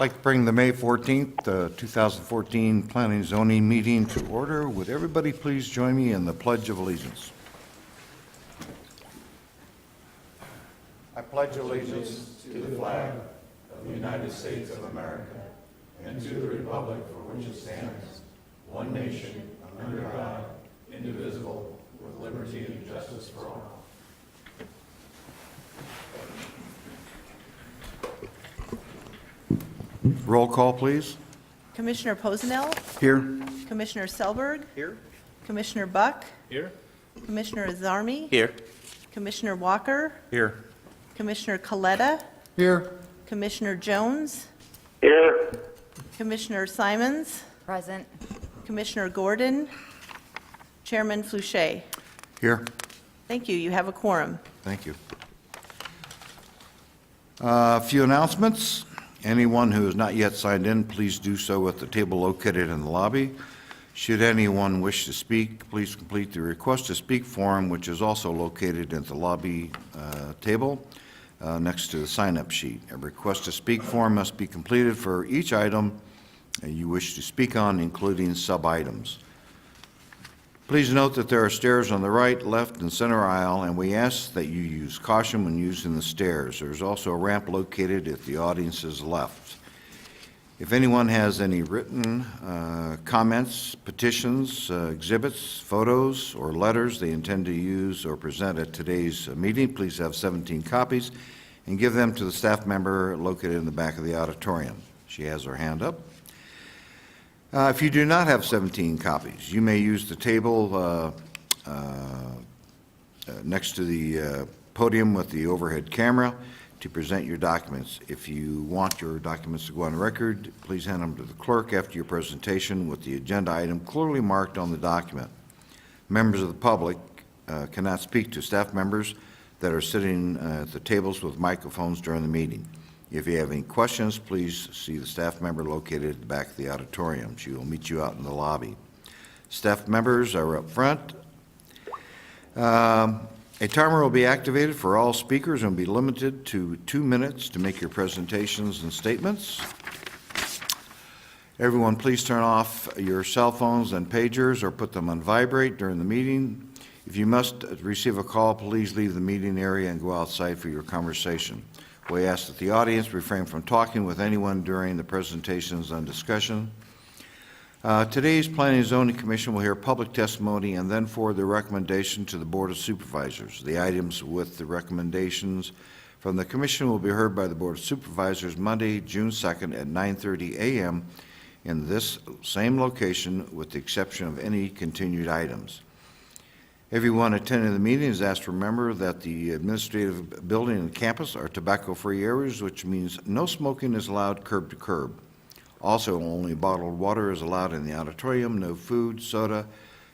like to bring the May 14th, 2014 Planning and Zoning meeting to order. Would everybody please join me in the Pledge of Allegiance? I pledge allegiance to the flag of the United States of America and to the republic for which it stands, one nation, under God, indivisible, with liberty and justice for all. Roll call, please. Commissioner Posenel, Here. Commissioner Selberg, Here. Commissioner Buck, Here. Commissioner Azarmi, Here. Commissioner Walker, Here. Commissioner Coletta, Here. Commissioner Jones, Here. Commissioner Simons, Present. Commissioner Gordon, Chairman Flouché. Here. Thank you. You have a quorum. Thank you. A few announcements. Anyone who has not yet signed in, please do so at the table located in the lobby. Should anyone wish to speak, please complete the request to speak form, which is also located at the lobby table next to the sign-up sheet. A request to speak form must be completed for each item you wish to speak on, including sub-items. Please note that there are stairs on the right, left, and center aisle, and we ask that you use caution when using the stairs. There's also a ramp located at the audience's left. If anyone has any written comments, petitions, exhibits, photos, or letters they intend to use or present at today's meeting, please have 17 copies and give them to the staff member located in the back of the auditorium. She has her hand up. If you do not have 17 copies, you may use the table next to the podium with the overhead camera to present your documents. If you want your documents to go on record, please hand them to the clerk after your presentation with the agenda item clearly marked on the document. Members of the public cannot speak to staff members that are sitting at the tables with microphones during the meeting. If you have any questions, please see the staff member located at the back of the auditorium. She will meet you out in the lobby. Staff members are up front. A timer will be activated for all speakers and will be limited to 2 minutes to make your presentations and statements. Everyone, please turn off your cell phones and pagers or put them on vibrate during the meeting. If you must receive a call, please leave the meeting area and go outside for your conversation. We ask that the audience refrain from talking with anyone during the presentations and discussion. Today's Planning and Zoning Commission will hear public testimony and then forward the recommendation to the Board of Supervisors. The items with the recommendations from the Commission will be heard by the Board of Supervisors Monday, June 2nd at 9:30 a.m. in this same location with the exception of any continued items. Everyone attending the meeting is asked to remember that the administrative building and campus are tobacco-free areas, which means no smoking is allowed curb to curb. Also, only bottled water is allowed in the auditorium. No food, soda,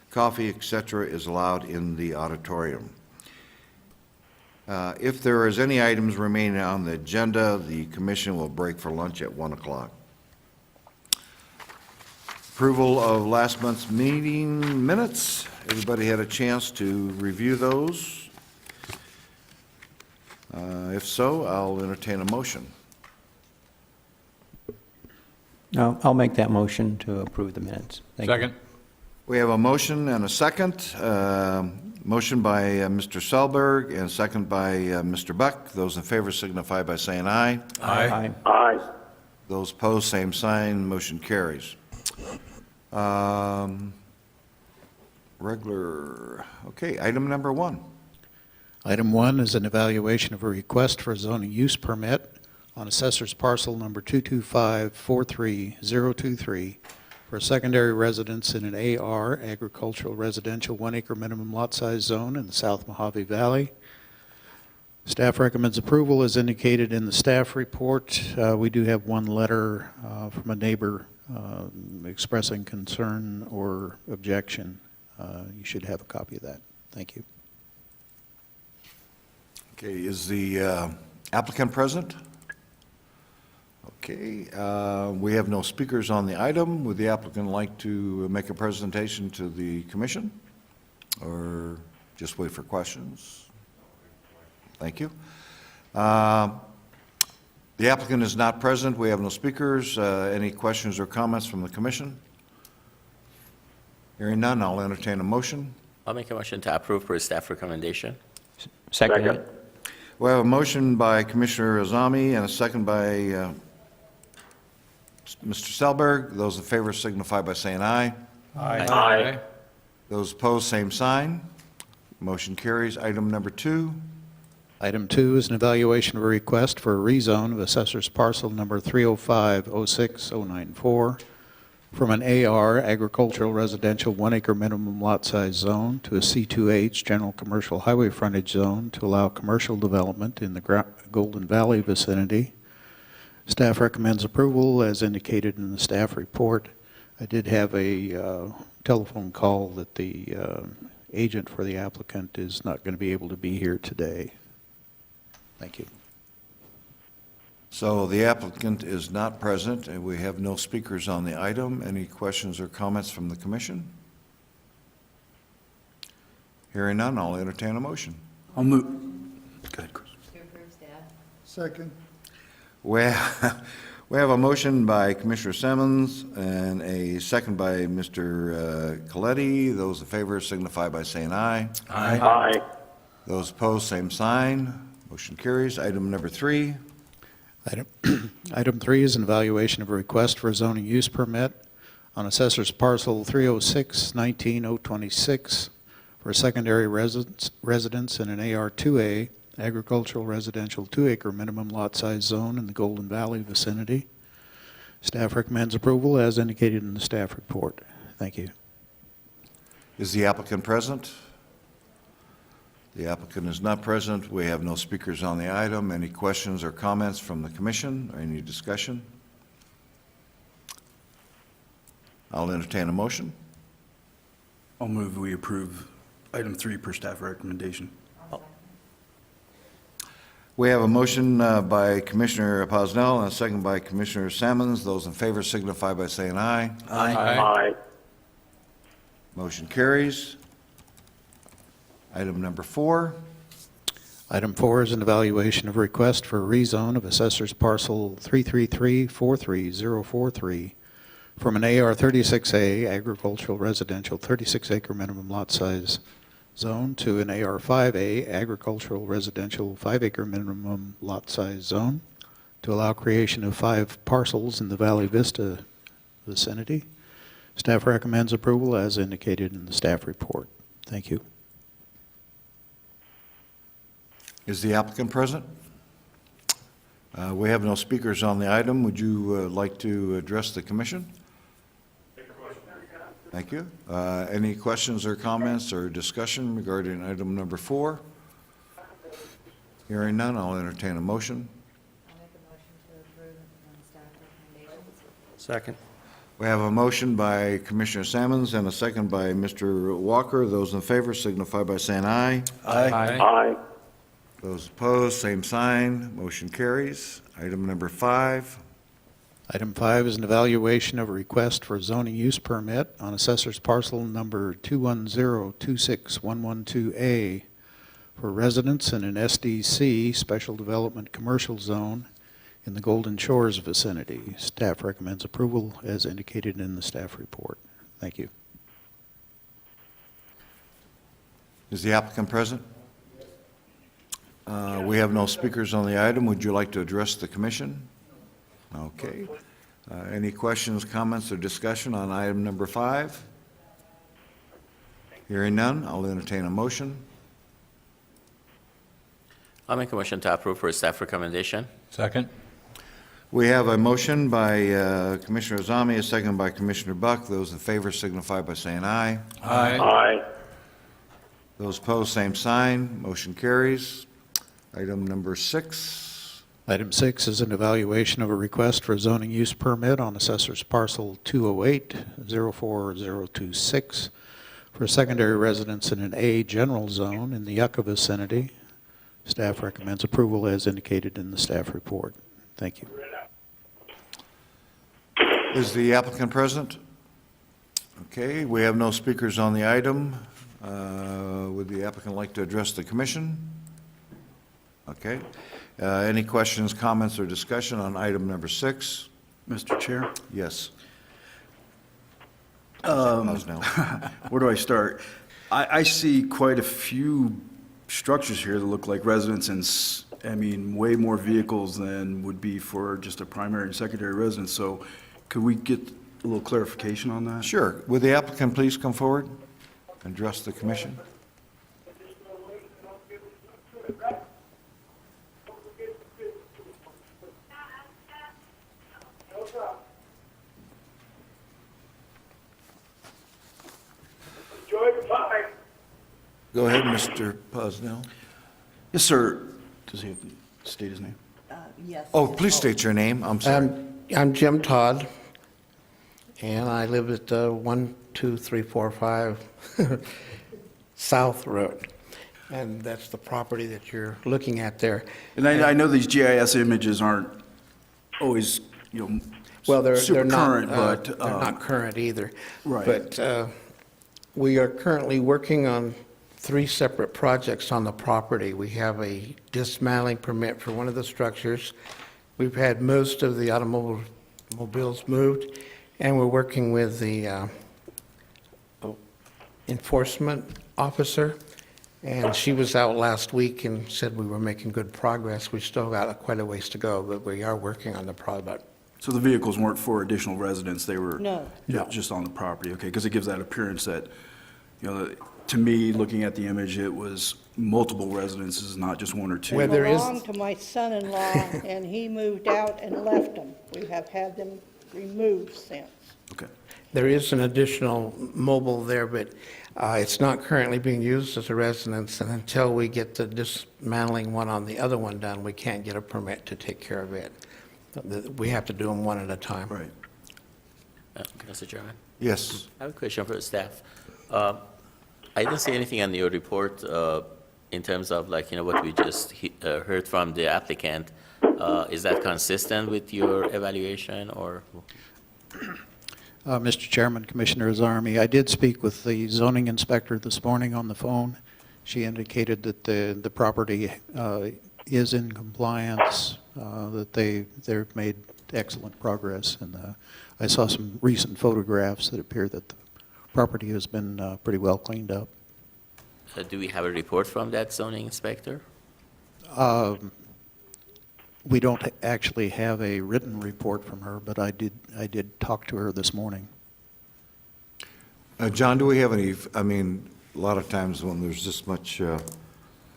coffee, etc. is allowed in the auditorium. If there is any items remaining on the agenda, the commission will break for lunch at 1 o'clock. Approval of last month's meeting minutes. Everybody had a chance to review those? If so, I'll entertain a motion. No, I'll make that motion to approve the minutes. Thank you. Second. We have a motion and a second. Motion by Mr. Selberg and second by Mr. Buck. Those in favor signify by saying aye. Aye. Aye. Those opposed, same sign. Motion carries. Okay, item number 1. Item 1 is an evaluation of a request for a zoning use permit on assessor's parcel number 225-43023 for a secondary residence in an AR, agricultural residential 1-acre minimum lot size zone in the South Mohave Valley. Staff recommends approval as indicated in the staff report. We do have one letter from a neighbor expressing concern or objection. You should have a copy of that. Thank you. Okay, is the applicant present? Okay, we have no speakers on the item. Would the applicant like to make a presentation to the commission or just wait for questions? Thank you. The applicant is not present. We have no speakers. Any questions or comments from the commission? Hearing none, I'll entertain a motion. I'll make a motion to approve per staff recommendation. Second it. We have a motion by Commissioner Azami and a second by Mr. Selberg. Those in favor signify by saying aye. Aye. Those opposed, same sign. Motion carries. Item number 2. Item 2 is an evaluation of a request for a rezone of assessor's parcel number 305-06094 from an AR agricultural residential 1 acre minimum lot size zone to a C2H general commercial highway frontage zone to allow commercial development in the Golden Valley vicinity. Staff recommends approval as indicated in the staff report. I did have a telephone call that the agent for the applicant is not going to be able to be here today. Thank you. So the applicant is not present, and we have no speakers on the item. Any questions or comments from the commission? Hearing none, I'll entertain a motion. I'll move. Go ahead, Chris. To approve staff. Second. We have a motion by Commissioner Simmons and a second by Mr. Coletti. Those in favor signify by saying aye. Aye. Those opposed, same sign. Motion carries. Item number 3. Item 3 is an evaluation of a request for a zoning use permit on assessor's parcel 306-19026 for a secondary residence in an AR2A agricultural residential 2 acre minimum lot size zone in the Golden Valley vicinity. Staff recommends approval as indicated in the staff report. Thank you. Is the applicant present? The applicant is not present. We have no speakers on the item. Any questions or comments from the commission or any discussion? I'll entertain a motion. I'll move we approve item 3 per staff recommendation. We have a motion by Commissioner Posnell and a second by Commissioner Sammons. Those in favor signify by saying aye. Aye. Motion carries. Item number 4. Item 4 is an evaluation of a request for a rezone of assessor's parcel 333-43043 from an AR 36A agricultural residential 36 acre minimum lot size zone to an AR 5A agricultural residential 5 acre minimum lot size zone to allow creation of 5 parcels in the Valley Vista vicinity. Staff recommends approval as indicated in the staff report. Thank you. Is the applicant present? We have no speakers on the item. Would you like to address the commission? Thank you. Any questions or comments or discussion regarding item number 4? Hearing none, I'll entertain a motion. I'll make a motion to approve on staff recommendations. Second. We have a motion by Commissioner Sammons and a second by Mr. Walker. Those in favor signify by saying aye. Aye. Those opposed, same sign. Motion carries. Item number 5. Item 5 is an evaluation of a request for a zoning use permit on assessor's parcel number 210-26112A for residents in an SDC, Special Development Commercial Zone, in the Golden Shores vicinity. Staff recommends approval as indicated in the staff report. Thank you. Is the applicant present? We have no speakers on the item. Would you like to address the commission? Okay. Any questions, comments, or discussion on item number 5? Hearing none, I'll entertain a motion. I'll make a motion to approve per staff recommendation. Second. We have a motion by Commissioner Azami, a second by Commissioner Buck. Those in favor signify by saying aye. Aye. Those opposed, same sign. Motion carries. Item number 6. Item 6 is an evaluation of a request for a zoning use permit on assessor's parcel 208-04026 for a secondary residence in an A general zone in the Yucca vicinity. Staff recommends approval as indicated in the staff report. Thank you. Is the applicant present? Okay, we have no speakers on the item. Would the applicant like to address the commission? Okay. Any questions, comments, or discussion on item number 6? Mr. Chair, Yes. Now. where do I start? I see quite a few structures here that look like residence and, I mean, way more vehicles than would be for just a primary and secondary residence. So could we get a little clarification on that? Sure. Would the applicant please come forward and address the commission? Go ahead, Mr. Posnell. Yes, sir. Does he have to state his name? Yes. Oh, please state your name. I'm sorry. I'm Jim Todd, and I live at 12345 South Road, and that's the property that you're looking at there. And I know these GIS images aren't always, Well, they're super not current, but. they're not current either. Right. But we are currently working on 3 separate projects on the property. We have a dismantling permit for one of the structures. We've had most of the automobiles moved, and we're working with the enforcement officer, and she was out last week and said we were making good progress. We still got quite a ways to go, but we are working on the project. So the vehicles weren't for additional residents, they were? No. Just on the property, okay, because it gives that appearance that, to me, looking at the image, it was multiple residences, not just 1 or 2. Where there is- belonged to my son-in-law, and he moved out and left them. We have had them removed since. Okay, There is an additional mobile there, but it's not currently being used as a residence, and until we get the dismantling one on the other one done, we can't get a permit to take care of it. We have to do them one at a time. right. Mr. Chairman, Yes. I have a question for the staff. I didn't see anything on your report in terms of like, what we just heard from the applicant. Is that consistent with your evaluation or? Mr. Chairman, Commissioners Army, I did speak with the zoning inspector this morning on the phone. She indicated that the property is in compliance, that they've made excellent progress, and I saw some recent photographs that appear that the property has been pretty well cleaned up. Do we have a report from that zoning inspector? We don't actually have a written report from her, but I did talk to her this morning. John, do we have any, a lot of times when there's this much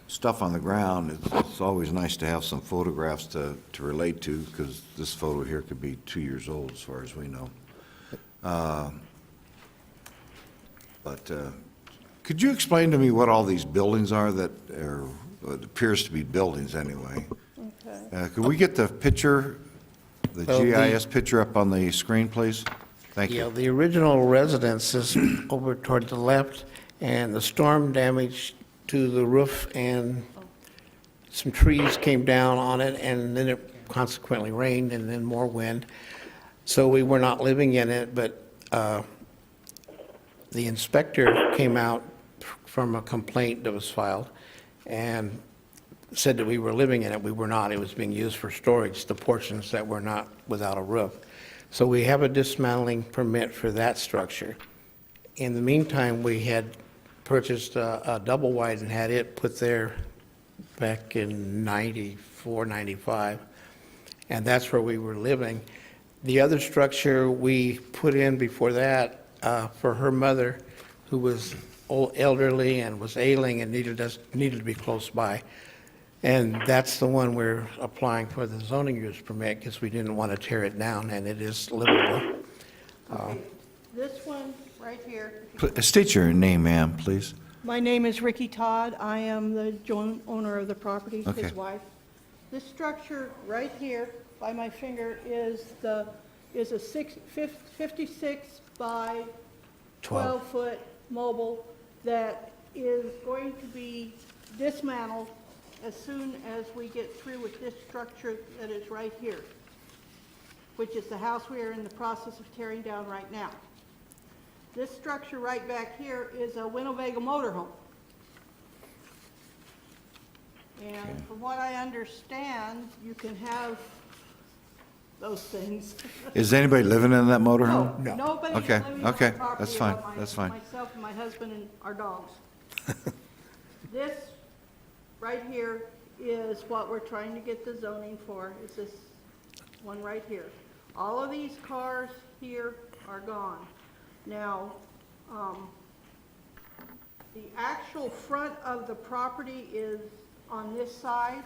stuff on the ground, it's always nice to have some photographs to relate to, because this photo here could be 2 years old, as far as we know. But could you explain to me what all these buildings are that are, it appears to be buildings anyway? Okay. Could we get the picture, the Well, GIS picture up on the screen, please? Thank Yeah, you. the original residence is over toward the left, and the storm damage to the roof and some trees came down on it, and then it consequently rained and then more wind. So we were not living in it, but the inspector came out from a complaint that was filed and said that we were living in it. We were not. It was being used for storage, the portions that were not without a roof. So we have a dismantling permit for that structure. In the meantime, we had purchased a double wide and had it put there back in 94, 95, and that's where we were living. The other structure we put in before that for her mother, who was elderly and was ailing and needed to be close by. And that's the one we're applying for the zoning use permit, because we didn't want to tear it down, and it is livable. This one right here, State your name, ma'am, please. my name is Ricky Todd. I am the joint owner of the property, Okay. his wife. This structure right here by my finger is a 56 by 12-foot mobile that is going to be dismantled as soon as we get through with this structure that is right here, which is the house we are in the process of tearing down right now. This structure right back here is a Winnebago motorhome. And from what I understand, you can have those things. Is anybody living in that motorhome? No, nobody is Okay, living on okay, the property. that's fine, but my- that's fine. Myself and my husband and our dogs. This right here is what we're trying to get the zoning for, is this one right here. All of these cars here are gone. Now, the actual front of the property is on this side,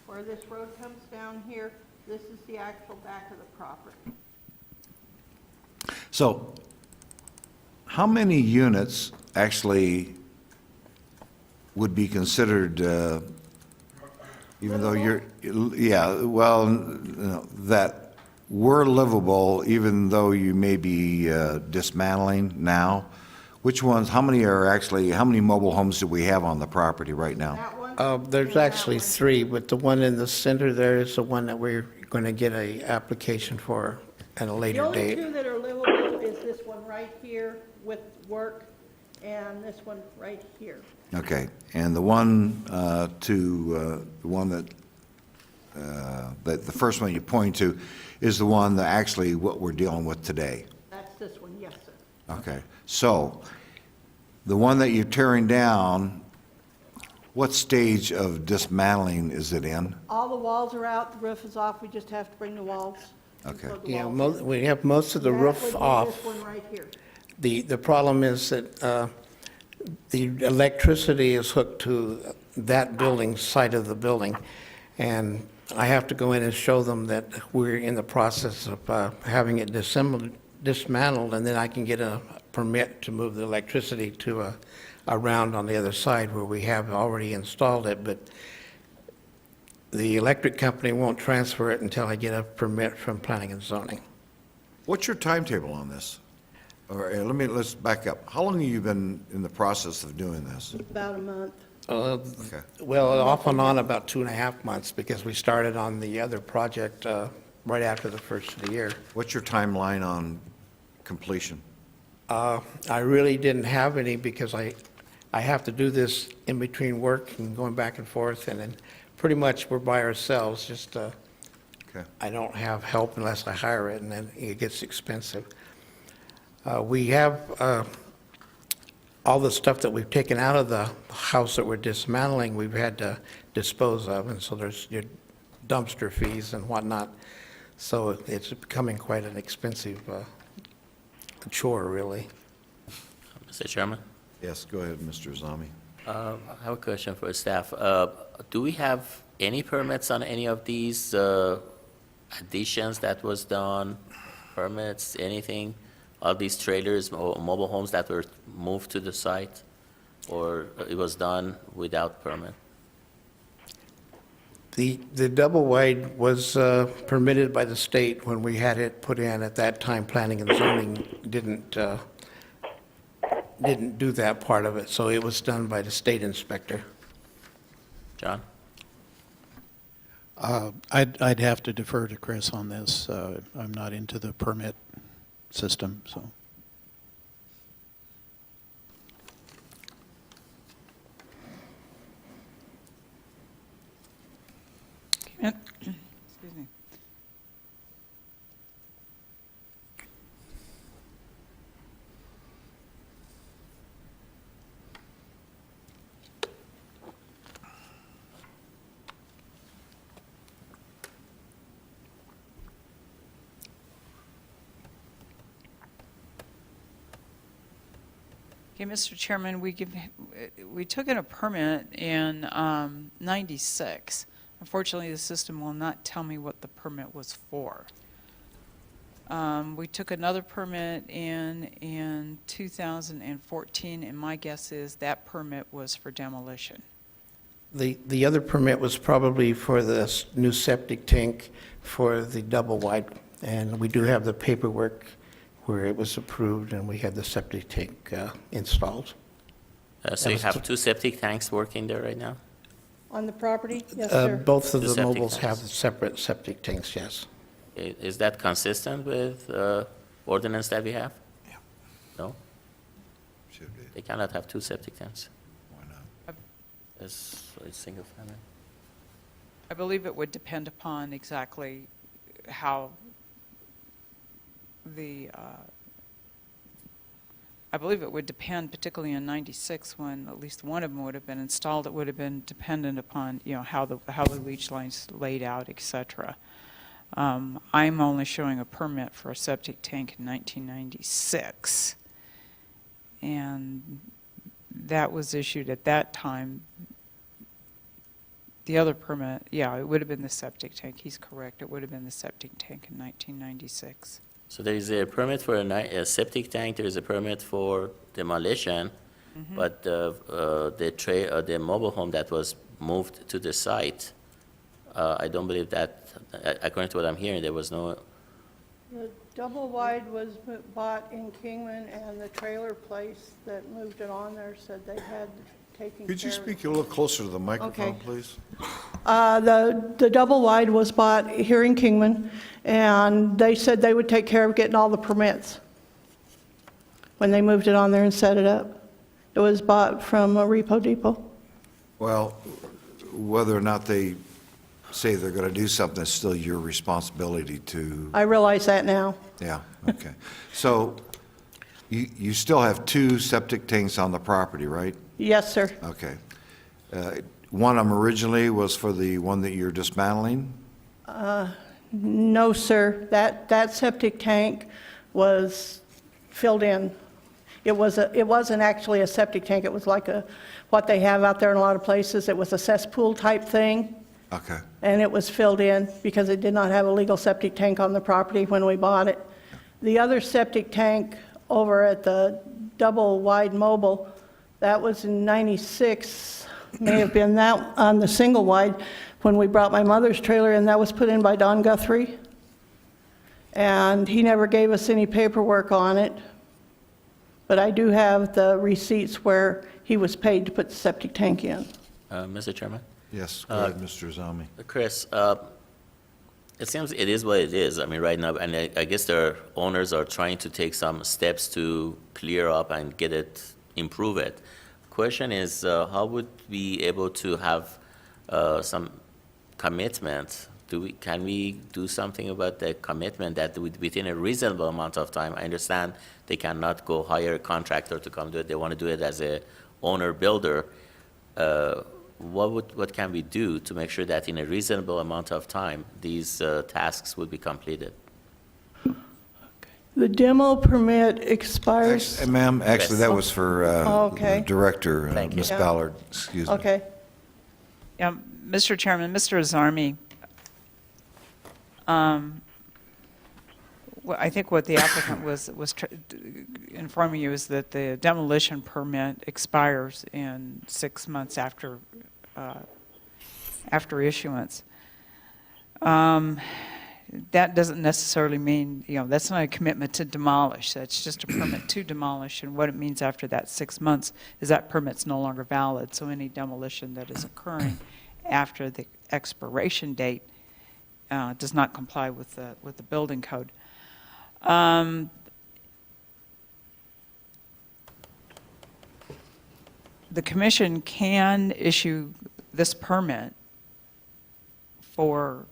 where this road comes down here. This is the actual back of the property. So, how many units actually would be considered, even though you're, yeah, well, that were livable, even though you may be dismantling now? Which ones, how many mobile homes do we have on the property right now? That one? There's and that actually one. 3, but the one in the center there is the one that we're going to get a application for at a The later only date. two that are livable is this one right here with work, and this one right here. Okay, and the one the one that the first one you point to is the one that actually what we're dealing with today? That's this one, yes, sir. Okay, so the one that you're tearing down, what stage of dismantling is it in? All the walls are out, the roof is off, we just have to bring the walls. and Okay. plug the Yeah, walls in. we have most of the That roof would be off. this one right here. The problem is that the electricity is hooked to that building, side of the building, and I have to go in and show them that we're in the process of having it dismantled, and then I can get a permit to move the electricity to a round on the other side where we have already installed it, but the electric company won't transfer it until I get a permit from planning and zoning. What's your timetable on this? Or let's back up. How long have you been in the process of doing this? About a month. Okay. Well, off and on about 2.5 months, because we started on the other project right after the first of the year. What's your timeline on completion? I really didn't have any, because I have to do this in between work and going back and forth, and then pretty much we're by ourselves, just, Okay. I don't have help unless I hire it, and then it gets expensive. We have all the stuff that we've taken out of the house that we're dismantling, we've had to dispose of, and so there's your dumpster fees and whatnot. So it's becoming quite an expensive chore, really. Mr. Chairman, Yes, go ahead, Mr. Zami. I have a question for staff. Do we have any permits on any of these additions that was done? Permits, anything? All these trailers or mobile homes that were moved to the site? Or it was done without permit? The double wide was permitted by the state when we had it put in. At that time, planning and zoning didn't do that part of it, so it was done by the state inspector. John? I'd have to defer to Chris on this. I'm not into the permit system, so. Excuse me. Okay, Mr. Chairman, we took in a permit in 96. Unfortunately, the system will not tell me what the permit was for. We took another permit in 2014, and my guess is that permit was for demolition. The other permit was probably for the new septic tank for the double wide, and we do have the paperwork where it was approved and we had the septic tank installed. So you have 2 septic tanks working there right now? On the property? Yes, sir. Both of The the septic mobiles have tanks. separate septic tanks, yes. Is that consistent with ordinance that we have? Yeah. No? Should be. They cannot have 2 septic tanks. Why not? As a single family? I believe it would depend upon exactly how I believe it would depend, particularly in 96, when at least one of them would have been installed, it would have been dependent upon, how the leach lines laid out, et cetera. I'm only showing a permit for a septic tank in 1996. And that was issued at that time. The other permit, yeah, it would have been the septic tank. He's correct. It would have been the septic tank in 1996. So there is a permit for a septic tank, there is a permit for demolition, but the mobile home that was moved to the site, I don't believe that, according to what I'm hearing, there was no, The double wide was bought in Kingman, and the trailer place that moved it on there said they had taken care of it. Could you speak a little closer to the microphone, Okay. please? The double wide was bought here in Kingman, and they said they would take care of getting all the permits when they moved it on there and set it up. It was bought from a repo depot. Well, whether or not they say they're going to do something, it's still your responsibility to, I realize that now. yeah, okay. So you still have 2 septic tanks on the property, right? Yes, sir. Okay. One of them originally was for the one that you're dismantling? No, sir. That septic tank was filled in. It wasn't actually a septic tank. It was like what they have out there in a lot of places. It was a cesspool type thing, Okay. and it was filled in because it did not have a legal septic tank on the property when we bought it. The other septic tank over at the double wide mobile, that was in 96, may have been that on the single wide when we brought my mother's trailer in. That was put in by Don Guthrie. And he never gave us any paperwork on it. But I do have the receipts where he was paid to put the septic tank in. Mr. Chairman? Yes, go ahead, Mr. Zami. Chris, it seems it is what it is. I mean, right now, and I guess their owners are trying to take some steps to clear up and get it, improve it. Question is, how would we be able to have some commitment? Can we do something about the commitment that within a reasonable amount of time? I understand they cannot go hire a contractor to come do it. They want to do it as a owner builder. What can we do to make sure that in a reasonable amount of time these tasks would be completed? The demo permit expires. Ma'am, actually, that was for Okay. the Director, Thank you. Ms. Ballard, excuse me. Okay. Yeah, Mr. Chairman, Mr. Azarmi, I think what the applicant was informing you is that the demolition permit expires in 6 months after issuance. That doesn't necessarily mean, that's not a commitment to demolish. That's just a permit to demolish. And what it means after that 6 months is that permit's no longer valid. So any demolition that is occurring after the expiration date does not comply with the building code. The commission can issue this permit for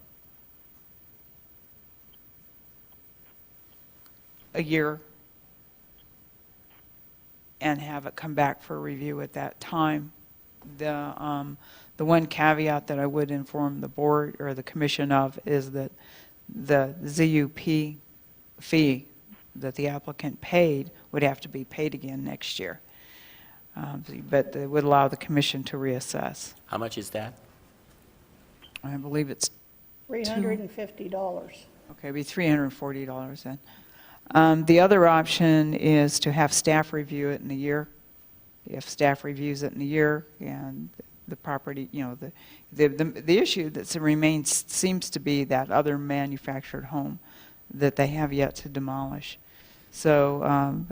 a year and have it come back for review at that time. The one caveat that I would inform the board or the commission of is that the ZUP fee that the applicant paid would have to be paid again next year. But it would allow the commission to reassess. How much is that? I believe it's, $350. okay, it'd be $340 then. The other option is to have staff review it in a year. If staff reviews it in a year and the property, the issue that remains seems to be that other manufactured home that they have yet to demolish. So,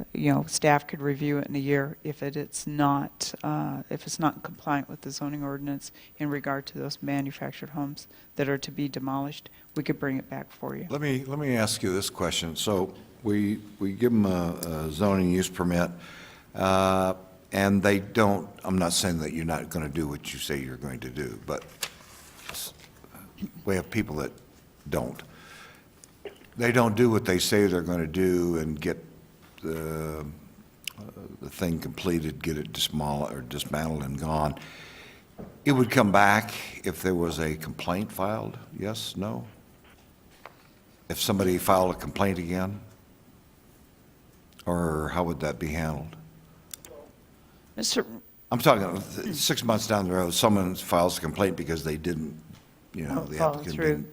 staff could review it in a year if it's not compliant with the zoning ordinance in regard to those manufactured homes that are to be demolished. We could bring it back for you. Let me ask you this question. So we give them a zoning use permit. And they don't, I'm not saying that you're not going to do what you say you're going to do, but we have people that don't. They don't do what they say they're going to do and get the thing completed, get it dismantled and gone. It would come back if there was a complaint filed, yes, no? If somebody filed a complaint again? Or how would that be handled? Mr. I'm talking 6 months down the road, someone files a complaint because they didn't, the Follow applicant through. didn't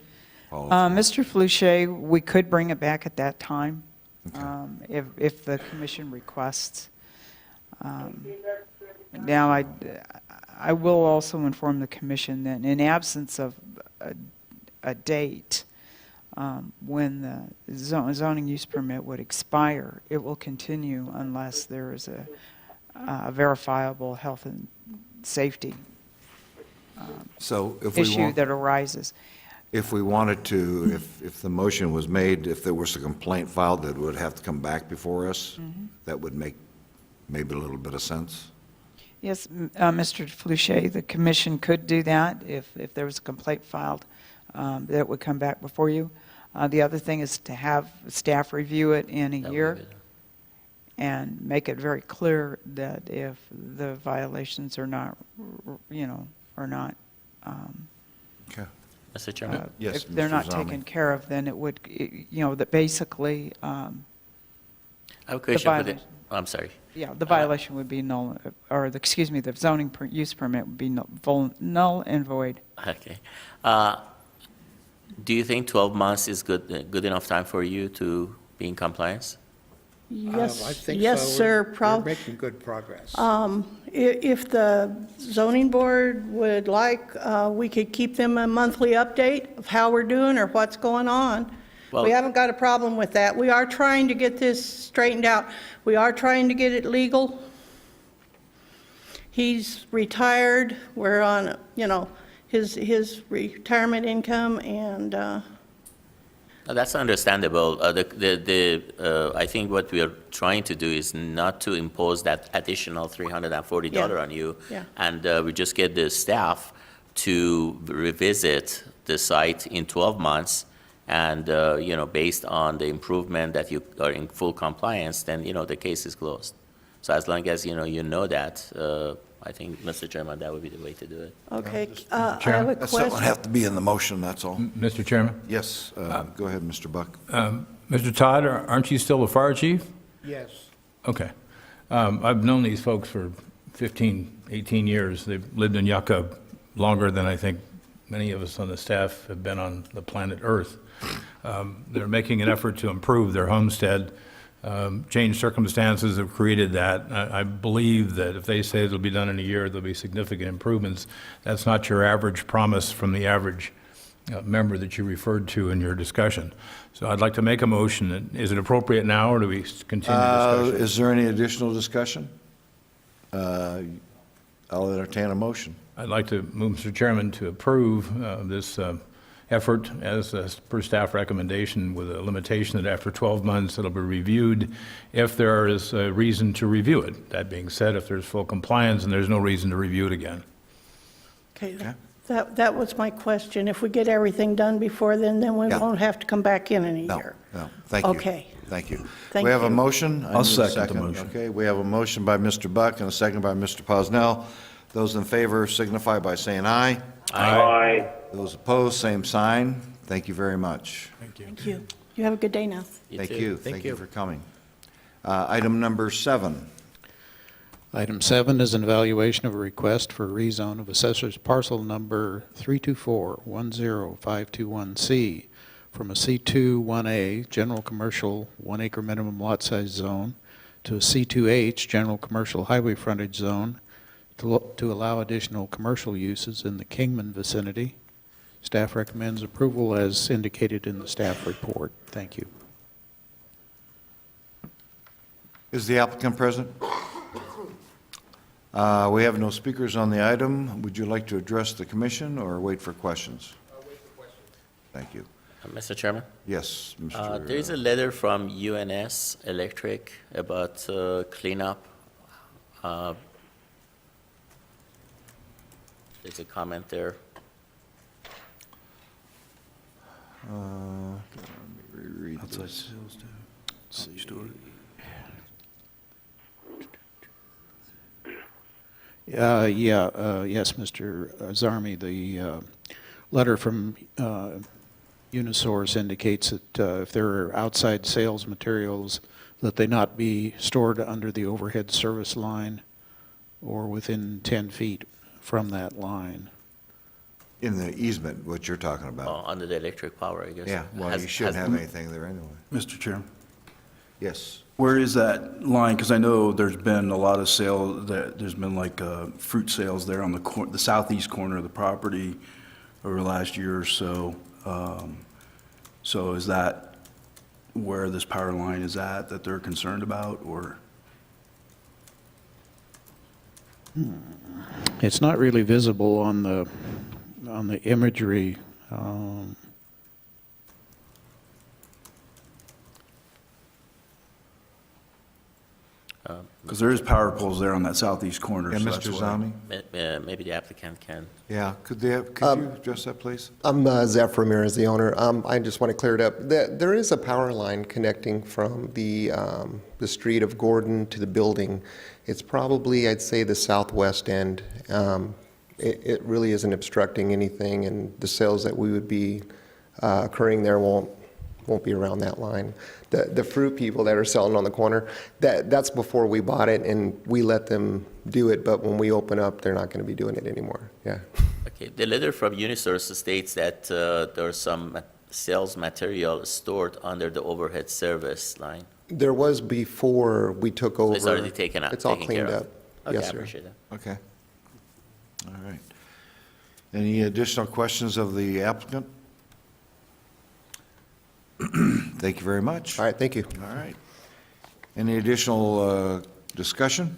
follow through. Mr. Fluchet, we could bring it back at that time, Okay. if the commission requests. Now, I will also inform the commission that in absence of a date, when the zoning use permit would expire, it will continue unless there is a verifiable health and safety So if we issue want, that arises. if we wanted to, if the motion was made, if there was a complaint filed that would have to come back before us, that would make maybe a little bit of sense? Yes, Mr. Fluchet, the commission could do that if there was a complaint filed, that would come back before you. The other thing is to have staff review it in a That would year be better. and make it very clear that if the violations are not, are not, Okay. Mr. Chairman? Yes, if they're Mr. not Zami. taken care of, then it would, that basically, I have a question for the, violation. I'm sorry. yeah, the violation would be null, or the zoning use permit would be null and void. Okay. Do you think 12 months is good enough time for you to be in compliance? I Yes, think yes, so. sir. We're making good progress. If the zoning board would like, we could keep them a monthly update of how we're doing or what's going on. Well- We haven't got a problem with that. We are trying to get this straightened out. We are trying to get it legal. He's retired. We're on, his retirement income, and That's understandable. I think what we are trying to do is not to impose that additional $340 Yeah. on you. Yeah. And we just get the staff to revisit the site in 12 months. And, based on the improvement that you are in full compliance, then, the case is closed. So as long as, you know that, I think, Mr. Chairman, that would be the way to do it. okay. I have a That would question. have to be in the motion, that's all. Mr. Chairman? Yes, go ahead, Mr. Buck. Mr. Todd, aren't you still the fire chief? Yes. Okay. I've known these folks for 15, 18 years. They've lived in Yucca longer than I think many of us on the staff have been on the planet Earth. They're making an effort to improve their homestead. Changed circumstances have created that. I believe that if they say it'll be done in a year, there'll be significant improvements. That's not your average promise from the average member that you referred to in your discussion. So I'd like to make a motion. Is it appropriate now, or do we continue discussion? Is there any additional discussion? I'll entertain a motion. I'd like to move, Mr. Chairman, to approve this effort as per staff recommendation with a limitation that after 12 months, it'll be reviewed if there is a reason to review it. That being said, if there's full compliance, and there's no reason to review it again. Okay, that was my question. If we get everything done before then we Yeah. won't have to come back in a No, year. no, thank you. Okay. Thank you. Thank We have a you. motion. I I'll need a second the motion. Okay, we have a motion by Mr. Buck and a second by Mr. Posnell. Those in favor signify by saying aye. Aye. Those opposed, same sign. Thank you very much. Thank you. You have a good day now. Thank too. you. Thank you for coming. Item number 7. Item 7 is an evaluation of a request for a rezone of assessor's parcel number 324-10521C from a C2 1A General Commercial 1 acre minimum lot size zone to a C2H General Commercial Highway Frontage Zone to allow additional commercial uses in the Kingman vicinity. Staff recommends approval as indicated in the staff report. Thank you. Is the applicant present? We have no speakers on the item. Would you like to address the commission or wait for questions? I'll wait for questions. Thank you. Mr. Chairman? Yes, Mr. There is a letter from UNS Electric about cleanup. There's a comment there. Let me reread Outside this. sales too. Store. Yes, Mr. Zarmi, the letter from Unisource indicates that if there are outside sales materials, that they not be stored under the overhead service line or within 10 feet from that line. In the easement, what you're talking about. Under the electric power, I guess. Yeah, well, Has- you shouldn't has- have anything there anyway. Mr. Chairman, Yes. where is that line? Because I know there's been a lot of there's been like fruit sales there on the southeast corner of the property over the last year or so. So is that where this power line is at that they're concerned about, or? It's not really visible on the imagery. Because there is power poles there on that southeast corner. And so Mr. that's why. Zami? Maybe the applicant can. Yeah, could you address that, please? I'm Zeph Ramirez, the owner. I just want to clear it up. There is a power line connecting from the street of Gordon to the building. It's probably, I'd say, the southwest end. It really isn't obstructing anything, and the sales that we would be occurring there won't be around that line. The fruit people that are selling on the corner, that's before we bought it, and we let them do it, but when we open up, they're not going to be doing it anymore, yeah. Okay, the letter from Unisource states that there's some sales material stored under the overhead service line. There was before we took over. It's already taken out, It's all taken care cleaned of. up. Okay, I Yes, sir. appreciate that. Okay. All right. Any additional questions of the applicant? Thank you very much. All right, thank you. All right. Any additional discussion?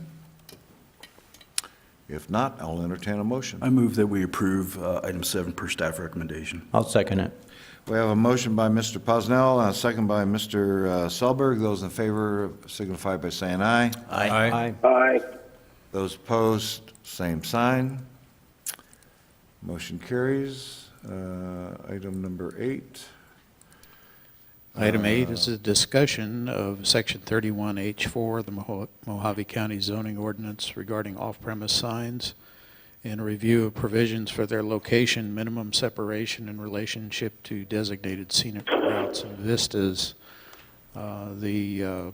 If not, I'll entertain a motion. I move that we approve item 7 per staff recommendation. I'll second it. We have a motion by Mr. Posnell and a second by Mr. Selberg. Those in favor signify by saying aye. Aye. Aye. Those opposed, same sign. Motion carries. Item number 8. Item 8 is a discussion of Section 31H4 of the Mohave County zoning ordinance regarding off-premise signs and a review of provisions for their location, minimum separation in relationship to designated scenic routes and vistas. The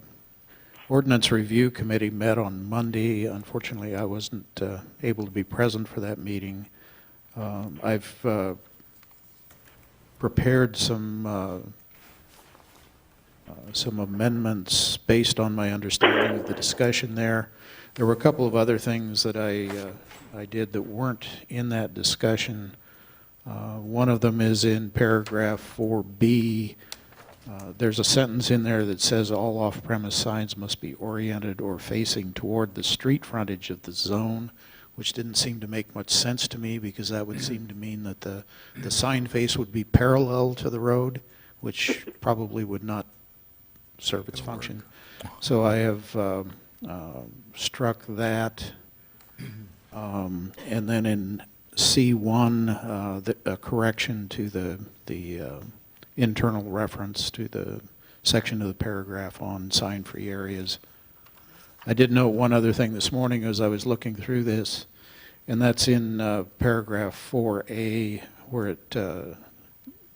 Ordinance Review Committee met on Monday. Unfortunately, I wasn't able to be present for that meeting. I've prepared some amendments based on my understanding of the discussion there. There were a couple of other things that I did that weren't in that discussion. One of them is in paragraph 4B. There's a sentence in there that says all off-premise signs must be oriented or facing toward the street frontage of the zone, which didn't seem to make much sense to me because that would seem to mean that the sign face would be parallel to the road, which probably would not serve its function. So I have struck that. And then in C1, a correction to the internal reference to the section of the paragraph on sign-free areas. I did note one other thing this morning as I was looking through this, and that's in paragraph 4A, where it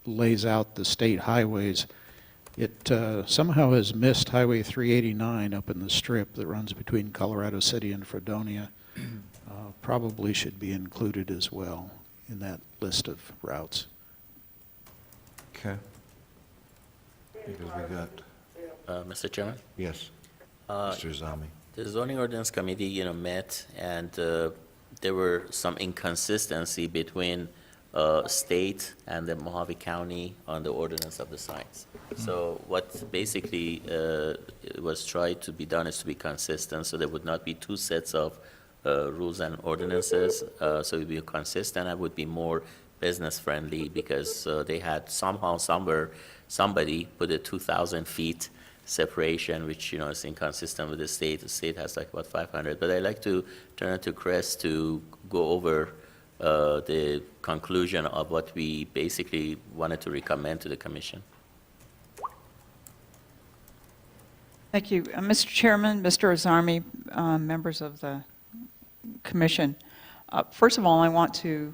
lays out the state highways. It somehow has missed Highway 389 up in the strip that runs between Colorado City and Fredonia. Probably should be included as well in that list of routes. Okay. Because we got, Mr. Chairman? yes, Uh, Mr. Zami. The zoning ordinance committee, met, and there were some inconsistency between state and the Mohave County on the ordinance of the signs. So what basically was tried to be done is to be consistent, so there would not be two sets of rules and ordinances. So it would be consistent and would be more business-friendly because they had somehow, somewhere, somebody put a 2,000 feet separation, which, is inconsistent with the state. The state has like about 500. But I'd like to turn it to Chris to go over the conclusion of what we basically wanted to recommend to the commission. Thank you. Mr. Chairman, Mr. Azarmi, members of the commission. First of all, I want to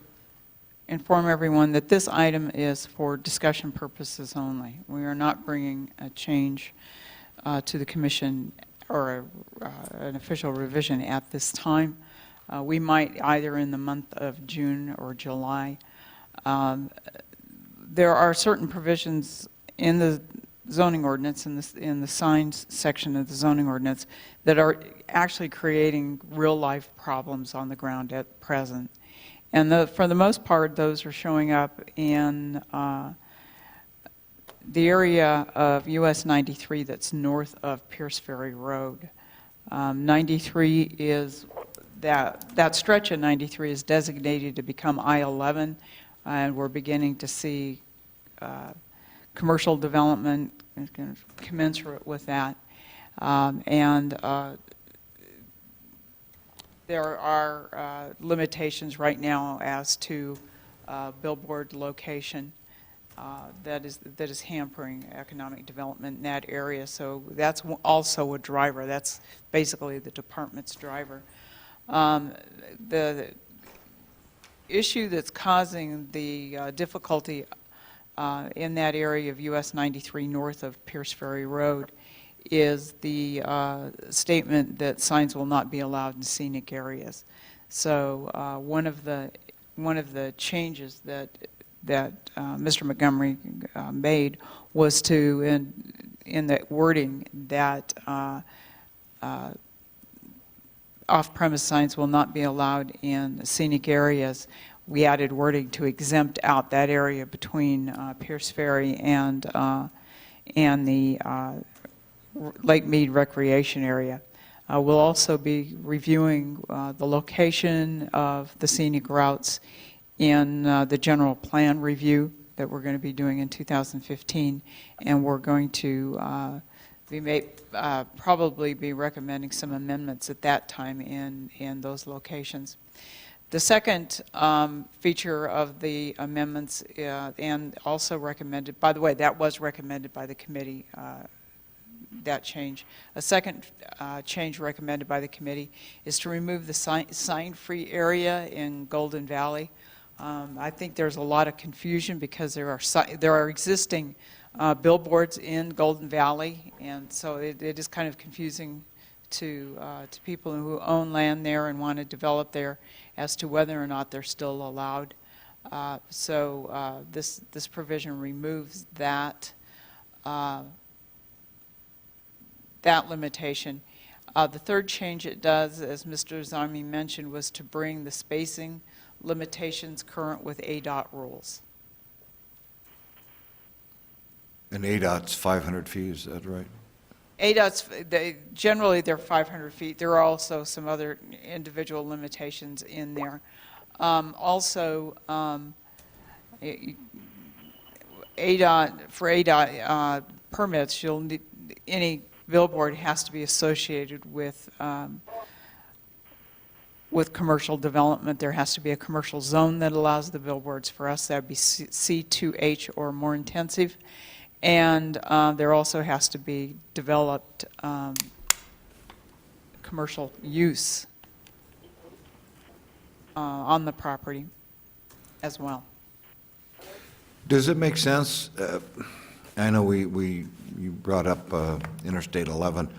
inform everyone that this item is for discussion purposes only. We are not bringing a change to the commission or an official revision at this time. We might either in the month of June or July. There are certain provisions in the zoning ordinance, in the signs section of the zoning ordinance, that are actually creating real-life problems on the ground at present. And for the most part, those are showing up in the area of US 93 that's north of Pierce Ferry Road. 93 is, that stretch of 93 is designated to become I-11, and we're beginning to see commercial development commensurate with that. There are limitations right now as to billboard location that is hampering economic development in that area. So that's also a driver. That's basically the department's driver. The issue that's causing the difficulty in that area of US 93 north of Pierce Ferry Road is the statement that signs will not be allowed in scenic areas. So one of the changes that Mr. Montgomery made was to, in the wording that off-premise signs will not be allowed in scenic areas, we added wording to exempt out that area between Pierce Ferry and the Lake Mead Recreation Area. We'll also be reviewing the location of the scenic routes in the general plan review that we're going to be doing in 2015, and we're going to probably be recommending some amendments at that time in those locations. The second feature of the amendments, and also recommended, by the way, that was recommended by the committee, that change. A second change recommended by the committee is to remove the sign-free area in Golden Valley. I think there's a lot of confusion because there are existing billboards in Golden Valley, and so it is kind of confusing to people who own land there and want to develop there as to whether or not they're still allowed. So this provision removes that limitation. The third change it does, as Mr. Zarmi mentioned, was to bring the spacing limitations current with ADOT rules. And ADOT's 500 feet, is that right? ADOT's, generally they're 500 feet. There are also some other individual limitations in there. Also, for ADOT permits, you'll need, any billboard has to be associated with commercial development. There has to be a commercial zone that allows the billboards. For us, that would be C2H or more intensive. And there also has to be developed commercial use on the property as well. Does it make sense? I know you brought up Interstate 11.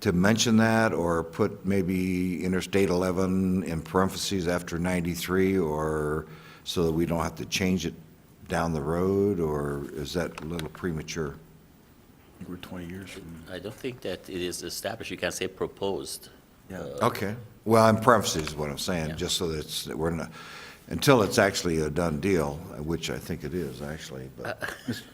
To mention that or put maybe Interstate 11 in parentheses after 93, or so that we don't have to change it down the road, or is that a little premature? I think we're 20 years from. I don't think that it is established. You can say proposed. Yeah. Okay. Well, in parentheses is what I'm saying, Yeah. just so that we're not, until it's actually a done deal, which I think it is, actually, but.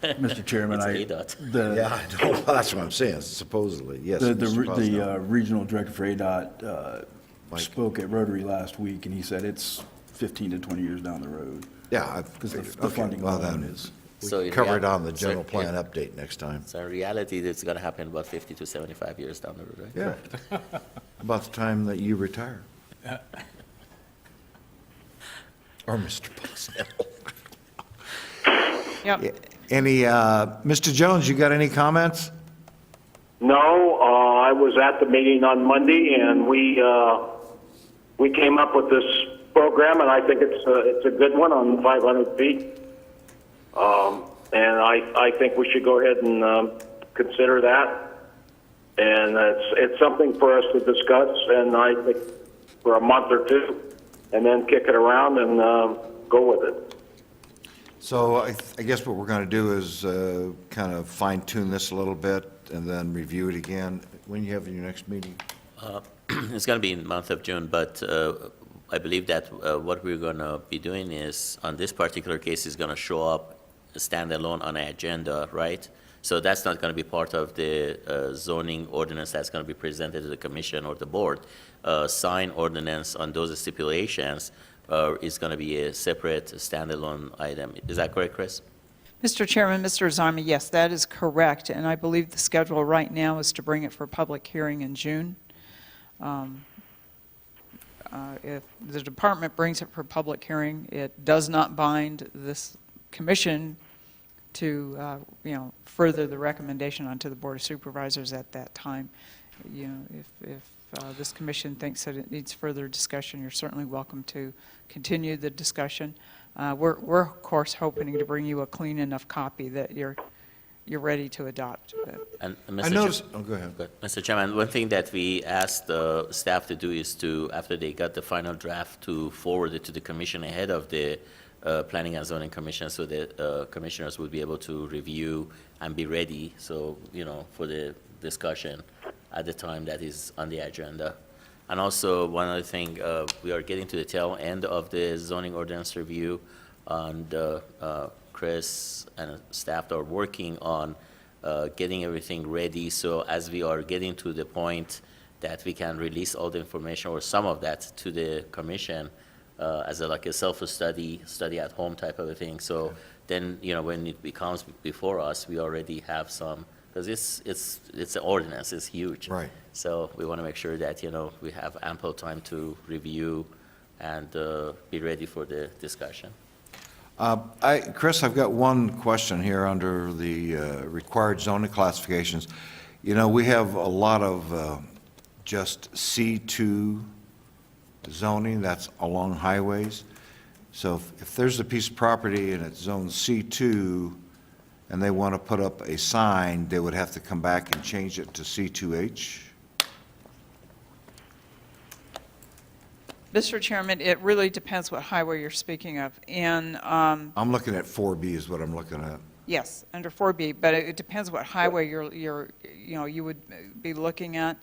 Mr. Chairman, It's ADOT. Yeah, I know, that's what I'm saying, supposedly, yes. Mr. Posner. The regional director for ADOT Mike. spoke at Rotary last week, and he said it's 15 to 20 years down the road. Yeah. Because the Okay, funding well alone then, is. So we in cover it real- on the so general in- plan update next time. So in reality, it's going to happen about 50 to 75 years down the road, right? Yeah. About the time that you retire. Or Mr. Posnell. Yep. Any, Mr. Jones, you got any comments? No, I was at the meeting on Monday, and we came up with this program, and I think it's a good one on 500 feet. And I think we should go ahead and consider that. And it's something for us to discuss, and I think for a month or two, and then kick it around and go with it. So I guess what we're going to do is kind of fine tune this a little bit and then review it again. When you have your next meeting? It's going to be in the month of June, but I believe that what we're going to be doing is, on this particular case, is going to show up standalone on an agenda, right? So that's not going to be part of the zoning ordinance that's going to be presented to the commission or the board. Sign ordinance on those stipulations is going to be a separate standalone item. Is that correct, Chris? Mr. Chairman, Mr. Azami, yes, that is correct, and I believe the schedule right now is to bring it for public hearing in June. If the department brings it for public hearing, it does not bind this commission to, further the recommendation onto the Board of Supervisors at that time. If this commission thinks that it needs further discussion, you're certainly welcome to continue the discussion. We're of course hoping to bring you a clean enough copy that you're ready to adopt. And I noticed, oh, go ahead. Mr. Chairman, one thing that we asked the staff to do is to, after they got the final draft, to forward it to the commission ahead of the Planning and Zoning Commission, so that commissioners would be able to review and be ready, so, for the discussion at the time that is on the agenda. And also, one other thing, we are getting to the tail end of the zoning ordinance review, and Chris and staff are working on getting everything ready, so as we are getting to the point that we can release all the information or some of that to the commission as a self-study, study at home type of a thing. So then, when it becomes before us, we already have some, because it's an ordinance, it's huge. Right. So we want to make sure that, we have ample time to review and be ready for the discussion. Chris, I've got one question here under the required zoning classifications. We have a lot of just C2 zoning that's along highways. So if there's a piece of property and it's zoned C2 and they want to put up a sign, they would have to come back and change it to C2H? Mr. Chairman, it really depends what highway you're speaking of. And I'm looking at 4B is what I'm looking at. yes, under 4B, but it depends what highway you would be looking at.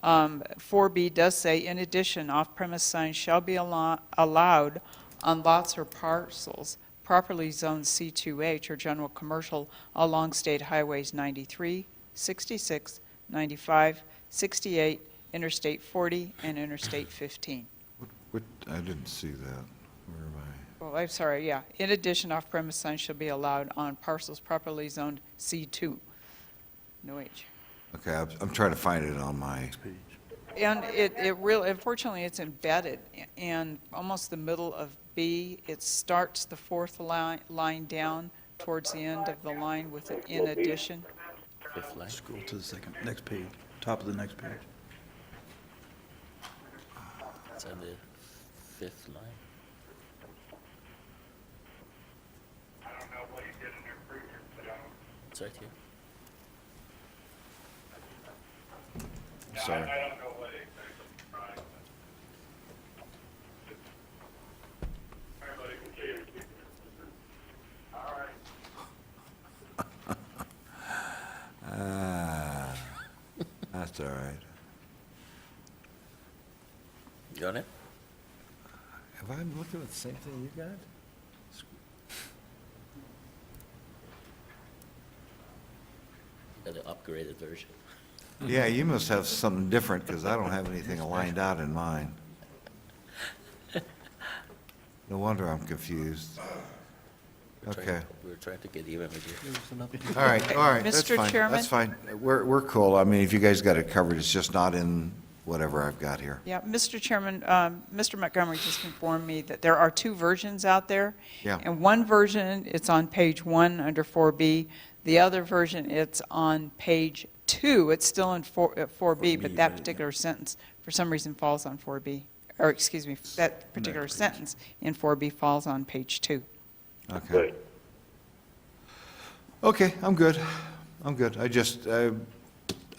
4B does say, in addition, off-premise signs shall be allowed on lots or parcels properly zoned C2H or general commercial along state highways 93, 66, 95, 68, Interstate 40, and Interstate 15. I didn't see that. Where am I? Well, I'm sorry, yeah. In addition, off-premise signs shall be allowed on parcels properly zoned C2. No H. Okay, I'm trying to find it on my, And it really, unfortunately, it's embedded in almost the middle of B. It starts the fourth line down towards the end of the line with an in addition. Fifth line. Scroll to the next page, top of the next page. It's on the fifth line. It's right here. sorry. That's all right. You got it? Have I looking at the same thing you got? Got the upgraded version. Yeah, you must have something different, because I don't have anything lined out in mine. No wonder I'm confused. Okay. We're trying to get even with you. All right, that's Mr. fine. Chairman? That's fine. We're cool. I mean, if you guys got it covered, it's just not in whatever I've got here. Yeah, Mr. Chairman, Mr. Montgomery just informed me that there are two versions out there. Yeah. And one version, it's on page 1 under 4B. The other version, it's on page 2. It's still in 4B, but that particular sentence, for some reason, falls on 4B. Or, excuse me, that particular sentence in 4B falls on page 2. Okay. Good. Okay, I'm good. I'm good.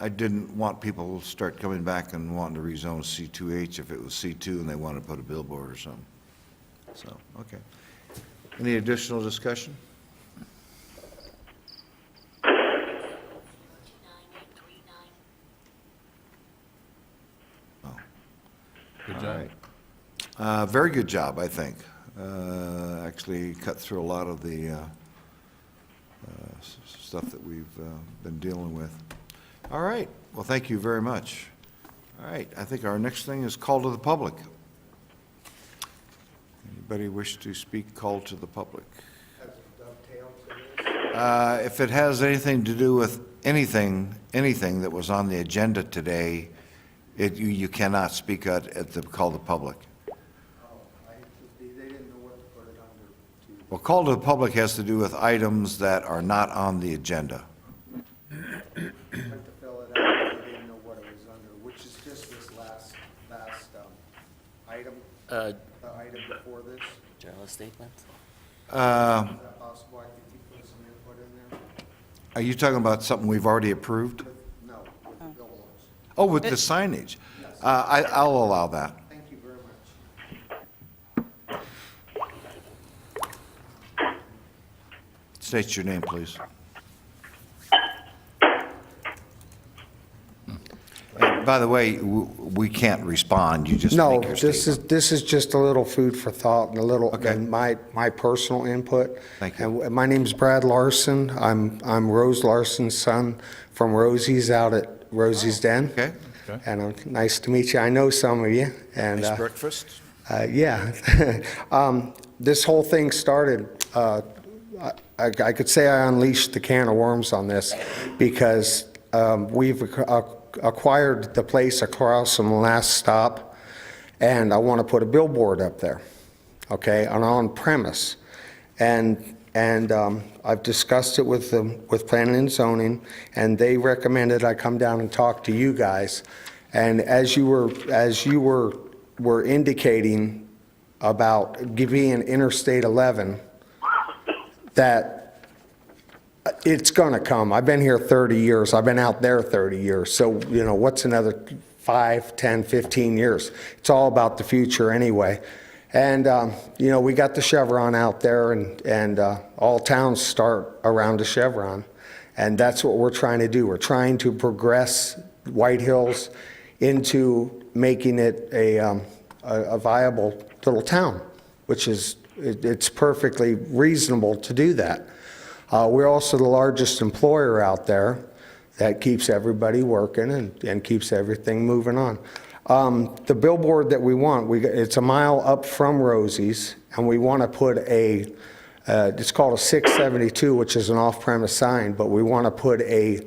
I didn't want people to start coming back and wanting to rezone C2H if it was C2 and they wanted to put a billboard or something. So, okay. Any additional discussion? Oh. Good All job. right. Very good job, I think. Actually cut through a lot of the stuff that we've been dealing with. All right, well, thank you very much. All right, I think our next thing is call to the public. Anybody wish to speak, call to the public? If it has anything to do with anything that was on the agenda today, you cannot speak at the call to the public. Well, call to the public has to do with items that are not on the agenda. Item, Uh, the item before this. General statement? Is that possible? I think you put some input in there. Are you talking about something we've already approved? No, with the billboards. Oh, with the signage? I'll allow that. Thank you very much. State your name, please. And by the way, we can't respond, you just No, make your statement. this is just a little food for thought and a little, Okay. and my personal input. Thank you. And my name's Brad Larson. I'm Rose Larson's son from Rosie's out at Rosie's Den. Okay, And nice to meet you. I know some of you. And nice breakfast. yeah. This whole thing started, I could say I unleashed the can of worms on this because we've acquired the place across from the last stop, and I want to put a billboard up there, okay, on premise. And I've discussed it with planning and zoning, and they recommended I come down and talk to you guys. And as you were indicating about being Interstate 11, that it's going to come. I've been here 30 years. I've been out there 30 years. So, what's another 5, 10, 15 years? It's all about the future anyway. And, we got the Chevron out there, and all towns start around a Chevron. And that's what we're trying to do. We're trying to progress White Hills into making it a viable little town, which is, it's perfectly reasonable to do that. We're also the largest employer out there that keeps everybody working and keeps everything moving on. The billboard that we want, it's a mile up from Rosie's, and we want to put it's called a 672, which is an off-premise sign, but we want to put a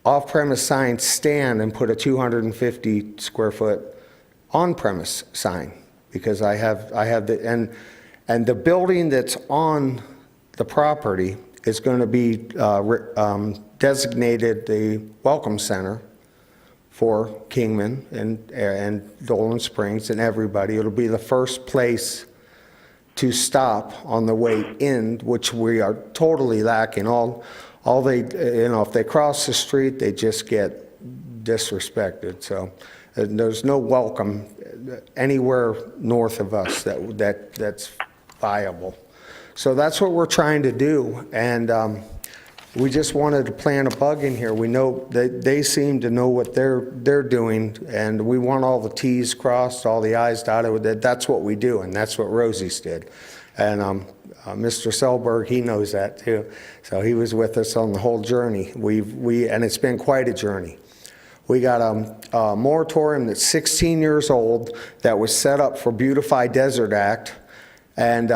off-premise sign stand and put a 250 square foot on-premise sign, because I have and the building that's on the property is going to be designated the Welcome Center for Kingman and Dolan Springs and everybody. It'll be the first place to stop on the way in, which we are totally lacking. All they, if they cross the street, they just get disrespected. So there's no welcome anywhere north of us that's viable. So that's what we're trying to do, and we just wanted to plant a bug in here. We know that they seem to know what they're doing, and we want all the T's crossed, all the I's dotted. That's what we do, and that's what Rosie's did. And Mr. Selberg, he knows that too. So he was with us on the whole journey. And it's been quite a journey. We got a moratorium that's 16 years old that was set up for Beautify Desert Act, and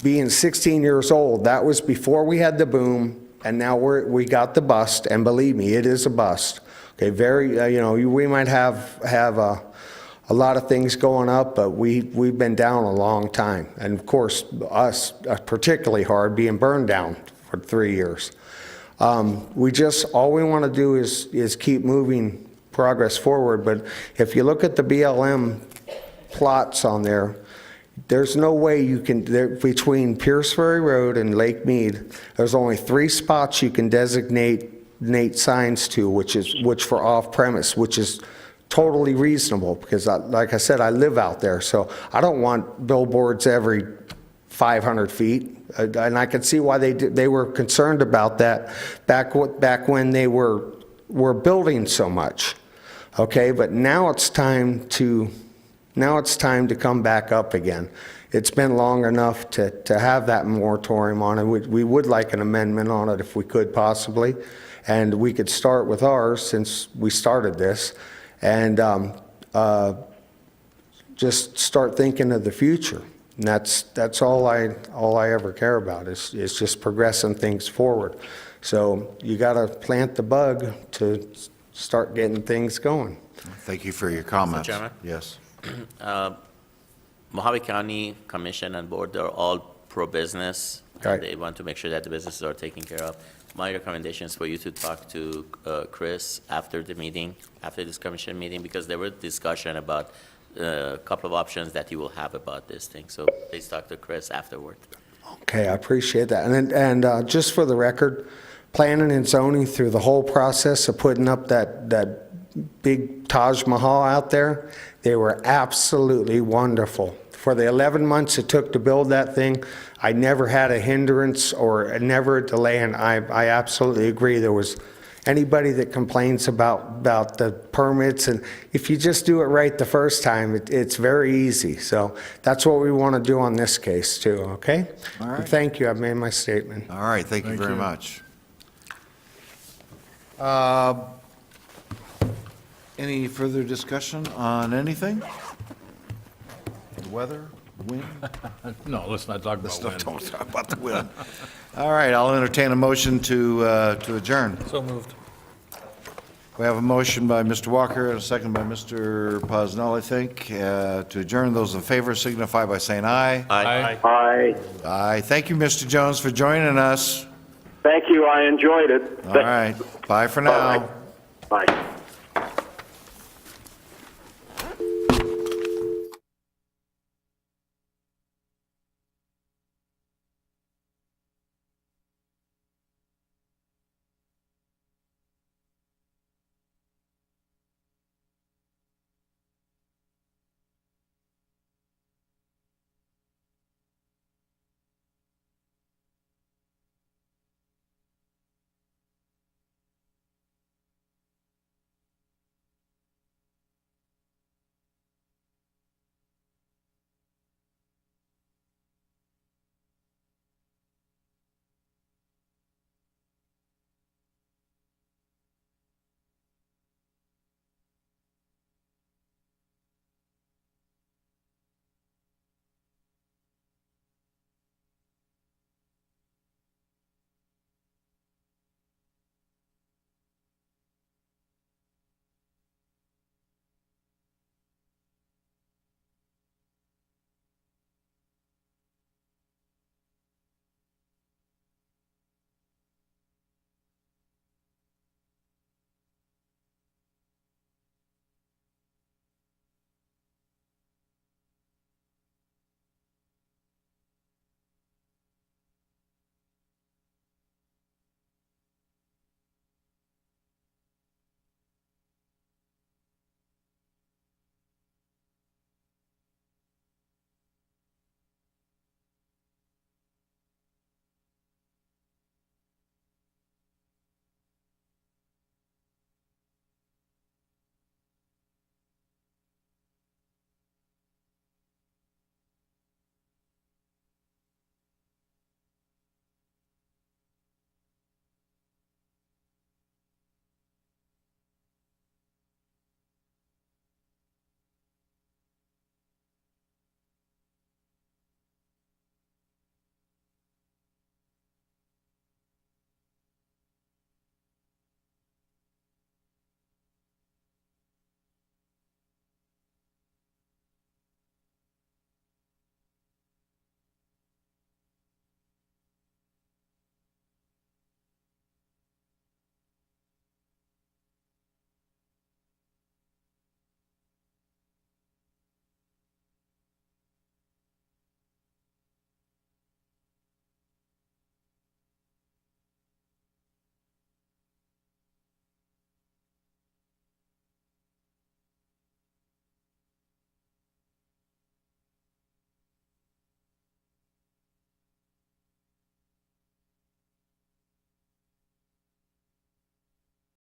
being 16 years old, that was before we had the boom, and now we got the bust, and believe me, it is a bust. Okay, we might have a lot of things going up, but we've been down a long time. And of course, us particularly hard, being burned down for 3 years. All we want to do is keep moving progress forward, but if you look at the BLM plots on there, there's no way you can, between Pierce Ferry Road and Lake Mead, there's only 3 spots you can designate signs to, which for off-premise, which is totally reasonable, because like I said, I live out there, so I don't want billboards every 500 feet. And I can see why they were concerned about that back when they were building so much. Okay, but now it's time to come back up again. It's been long enough to have that moratorium on it. We would like an amendment on it if we could possibly, and we could start with ours since we started this, and just start thinking of the future. And that's all I ever care about is just progressing things forward. So you got to plant the bug to start getting things going. Thank you for your comments. Chairman? Yes. Mohave County Commission and Board, they're all pro-business. Right. They want to make sure that the businesses are taken care of. My recommendation is for you to talk to Chris after the meeting, after this commission meeting, because there were discussion about a couple of options that you will have about this thing. So please talk to Chris afterward. Okay, I appreciate that. And just for the record, planning and zoning through the whole process of putting up that big Taj Mahal out there, they were absolutely wonderful. For the 11 months it took to build that thing, I never had a hindrance or never a delay, and I absolutely agree. There was anybody that complains about the permits, and if you just do it right the first time, it's very easy. So that's what we want to do on this case too, okay? All right. Thank you, I've made my statement. All right, thank you very much. Any further discussion on anything? The weather, wind? No, let's not talk about wind. Don't talk about the wind. All right, I'll entertain a motion to adjourn. So moved. We have a motion by Mr. Walker and a second by Mr. Posnell, I think, to adjourn. Those in favor signify by saying aye. Aye. Aye. Aye. Thank you, Mr. Jones, for joining us. Thank you, I enjoyed it. All right, bye for now. Bye.